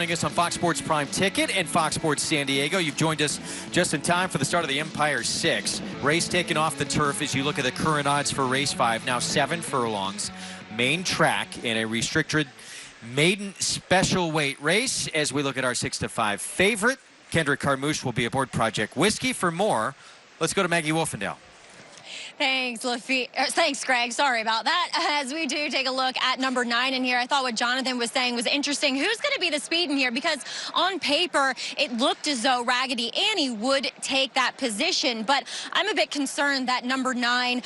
joining us on Fox Sports Prime Ticket and Fox Sports San Diego. You've joined us just in time for the start of the Empire 6. Race taken off the turf as you look at the current odds for race 5. Now 7 furlongs. Main track in a restricted maiden special weight race as we look at our 6-5 favorite. Kendrick Carmouche will be aboard Project Whiskey. For more, let's go to Maggie Wolfendale. Thanks, Thanks, Greg. Sorry about that. As we do take a look at number 9 in here, I thought what Jonathan was saying was interesting. Who's going to be the speed in here? Because on paper, it looked as though Raggedy Annie would take that position. But I'm a bit concerned that number 9,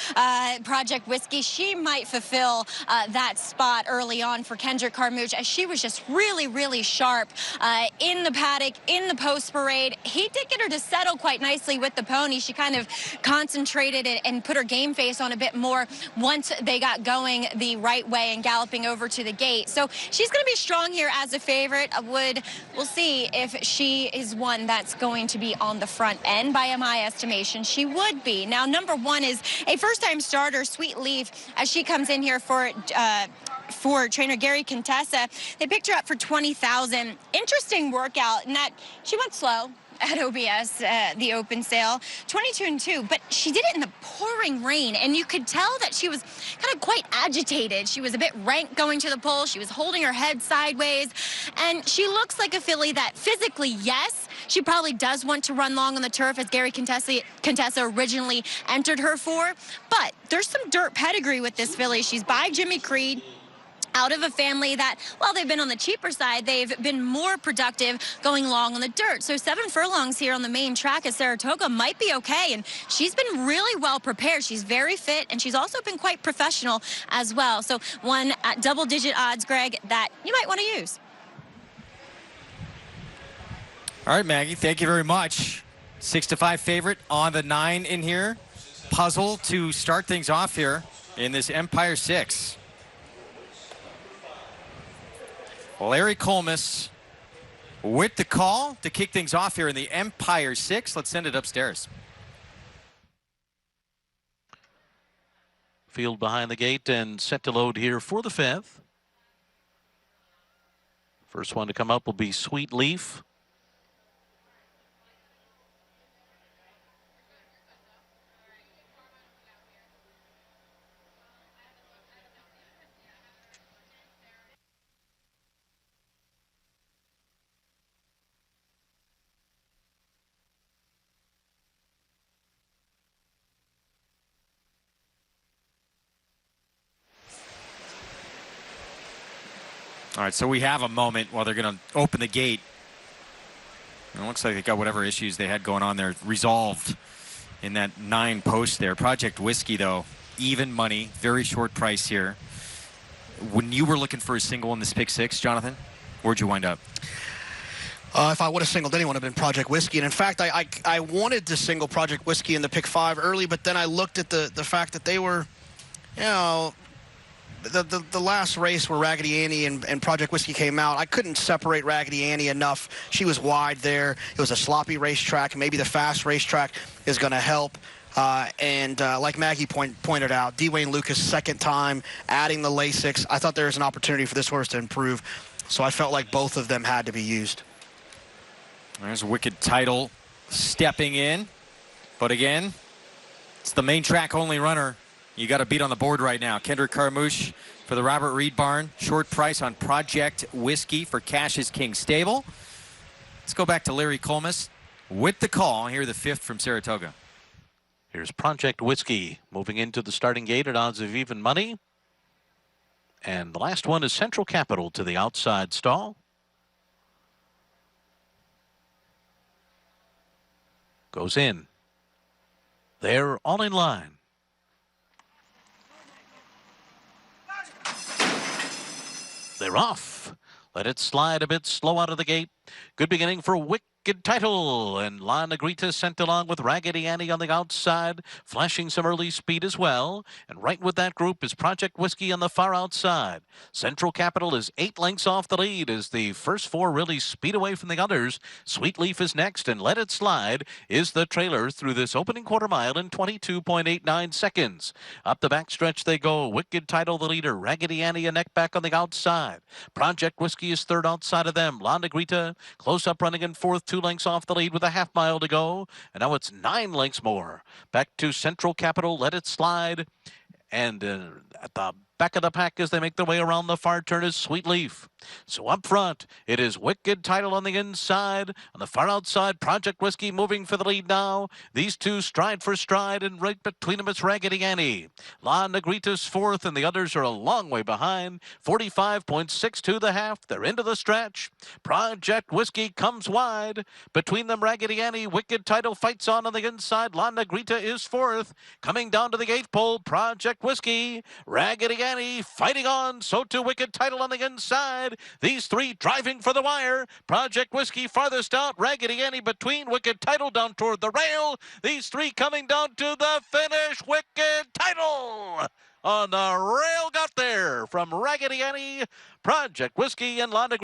Project Whiskey, she might fulfill that spot early on for Kendrick Carmouche, as she was just really, really sharp in the paddock, in the post parade. He did get her to settle quite nicely with the pony. She kind of concentrated and put her game face on a bit more once they got going the right way and galloping over to the gate. So she's going to be strong here as a favorite. We'll see if she is one that's going to be on the front end. By my estimation, she would be. Now, number 1 is a first-time starter, Sweet Leaf, as she comes in here for trainer Gary Contessa. They picked her up for $20,000. Interesting workout in that she went slow at OBS, the open sale, 22-2, but she did it in the pouring rain, and you could tell that she was kind of quite agitated. She was a bit rank going to the pole. She was holding her head sideways, and she looks like a filly that physically, yes, she probably does want to run long on the turf, as Gary Contessa originally entered her for, but there's some dirt pedigree with this filly. She's by Jimmy Creed, out of a family that, while they've been on the cheaper side, they've been more productive going long on the dirt. So 7 furlongs here on the main track at Saratoga might be okay, and she's been really well prepared. She's very fit, and she's also been quite professional as well. So one at double-digit odds, Greg, that you might want to use. All right, Maggie, thank you very much. 6-5 favorite on the 9 in here. Puzzle to start things off here in this Empire 6. Larry Colmus with the call to kick things off here in the Empire 6. Let's send it upstairs. Field behind the gate and set to load here for the 5th. First one to come up will be Sweet Leaf. All right, so we have a moment while they're going to open the gate. It looks like they got whatever issues they had going on there resolved in that 9 post there. Project Whiskey, though, even money, very short price here. When you were looking for a single in this pick 6, Jonathan, where'd you wind up? If I would have singled anyone, it would have been Project Whiskey. And in fact, I wanted to single Project Whiskey in the pick 5 early, but then I looked at the fact that they were, you know, the last race where Raggedy Annie and Project Whiskey came out, I couldn't separate Raggedy Annie enough. She was wide there. It was a sloppy racetrack. Maybe the fast racetrack is going to help. Like Maggie pointed out, Dwayne Lucas, second time, adding the Lasix. I thought there was an opportunity for this horse to improve. So I felt like both of them had to be used. There's Wicked Title stepping in. But again, it's the main track only runner. You got to beat on the board right now. Kendrick Carmouche for the Robert Reed barn. Short price on Project Whiskey for Cash's King Stable. Let's go back to Larry Colmus with the call. Here, the 5th from Saratoga. Here's Project Whiskey moving into the starting gate at odds of even money. And the last one is Central Capital to the outside stall. Goes in. They're all in line. They're off. Let it slide a bit slow out of the gate. Good beginning for Wicked Title, and La Negrita sent along with Raggedy Annie on the outside, flashing some early speed as well. And right with that group is Project Whiskey on the far outside. Central Capital is 8 lengths off the lead as the first 4 really speed away from the others. Sweet Leaf is next, and Let It Slide is the trailer through this opening quarter mile in 22.89 seconds. Up the backstretch they go. Wicked Title the leader. Raggedy Annie a neck back on the outside. Project Whiskey is third outside of them. La Negrita close up running in fourth, 2 lengths off the lead with a half mile to go. And now it's 9 lengths more. Back to Central Capital. Let It Slide. And at the back of the pack as they make their way around the far turn is Sweet Leaf. So up front, it is Wicked Title on the inside. On the far outside, Project Whiskey moving for the lead now. These two stride for stride, and right between them it's Raggedy Annie. La Negrita's fourth, and the others are a long way behind. 45.62 the half. They're into the stretch. Project Whiskey comes wide. Between them, Raggedy Annie. Wicked Title fights on the inside. La Negrita is fourth. Coming down to the 8th pole, Project Whiskey. Raggedy Annie fighting on. So too Wicked Title on the inside. These three driving for the wire. Project Whiskey farthest out. Raggedy Annie between. Wicked Title down toward the rail. These three coming down to the finish. Wicked Title on the rail got there from Raggedy Annie, Project Whiskey, and La Negrita.